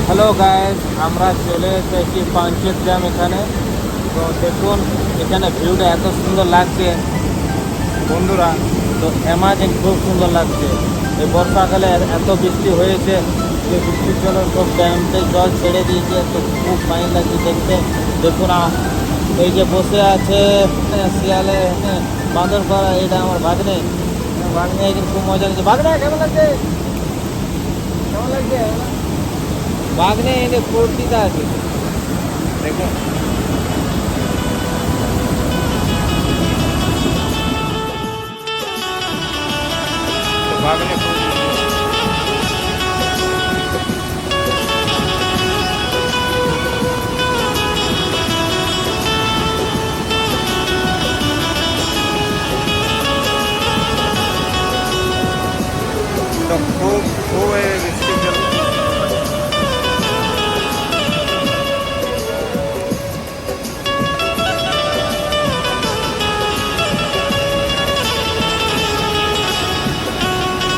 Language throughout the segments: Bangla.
হ্যালো গাইস, আমরা চলে এসেছি পাঞ্চেত ড্যাম এখানে। তো দেখুন এখানে ভিউটা এত সুন্দর লাগছে বন্ধুরা। তো অ্যামাজিং খুব সুন্দর লাগছে। এই বর্ষাকালে এত বৃষ্টি হয়েছে যে বৃষ্টির জন্য সব ড্যামতে জল ছেড়ে দিয়েছে, তো খুব ফাইন লাগছে দেখতে। দেখুন এই যে বসে আছে শিয়ালে বাঁদর করা, এটা আমার ভাগ্নে। ভাগ্নে এখানে খুব মজা লাগছে। ভাগ্নে কেমন লাগছে? কেমন লাগছে? ভাগ্নে এনে ফুর্তিতে আছে দেখুন। ভাগ্নে তো খুব খুব বৃষ্টির জন্য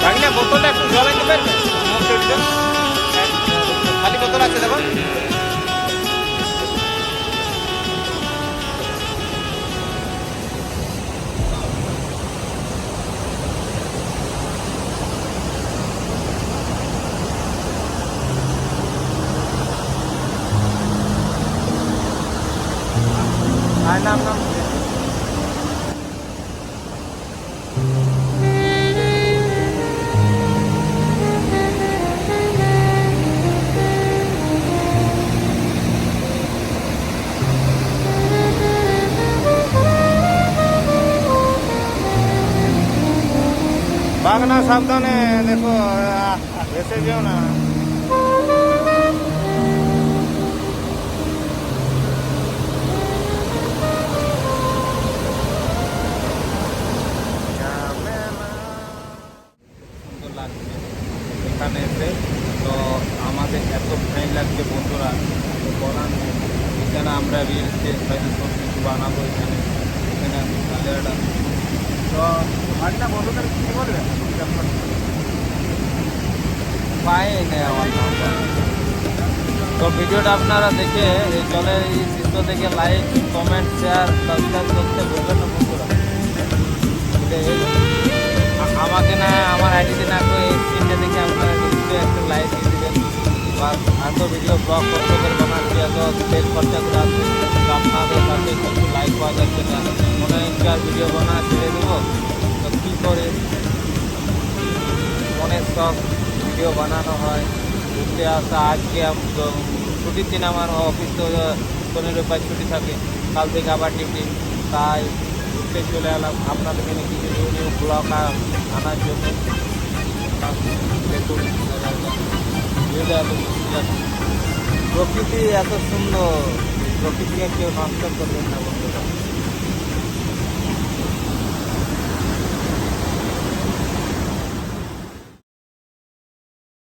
ভাগ্নে বোতলটা একটু জল আনতে পারবে? খালি বোতল আছে দেখুন। আর নাম নাম ভাগনা, সাবধানে দেখো ভেসে যেও না। সুন্দর লাগছে এখানে এসে। তো আমাদের এত ফাইন লাগছে বন্ধুরা, তো বলার নেই। এখানে আমরা রিলসে হয়তো সব কিছু বানাবো এখানে জায়গাটা। তো ভাগনা বন্ধুদের কী বলবে? ফাইন আমার নামটা। তো ভিডিওটা আপনারা দেখে এই জলের এই চিত্র দেখে লাইক, কমেন্ট, শেয়ার, সাবস্ক্রাইব করতে ভুলবেন না বন্ধুরা। আমাকে না আমার আইডিতে না করে এই স্ক্রিনটা দেখে আপনারা নিশ্চয়ই একটু লাইক দিয়ে দেবেন। বা এত ভিডিও ব্লগ কষ্ট করে বানাচ্ছি, এত তেল খরচা করে আসছে, তো আপনাদের কাছে কিছু লাইক পাওয়া যাচ্ছে না। মনে হচ্ছে আর ভিডিও বানা ছেড়ে দেবো, তো কী করে মনের সব ভিডিও বানানো হয়। ঘুরতে আসা, আজকে ছুটির দিন, আমার অফিস তো শনির রবিবার ছুটি থাকে, কাল থেকে আবার ডিউটি। তাই ঘুরতে চলে এলাম আপনাদের এখানে কিছু নিউ নিউ ব্লগ আনার জন্য। দেখুন ভিউটা এত সুন্দর, প্রকৃতি এত সুন্দর, প্রকৃতিকে কেউ নষ্ট করবেন না।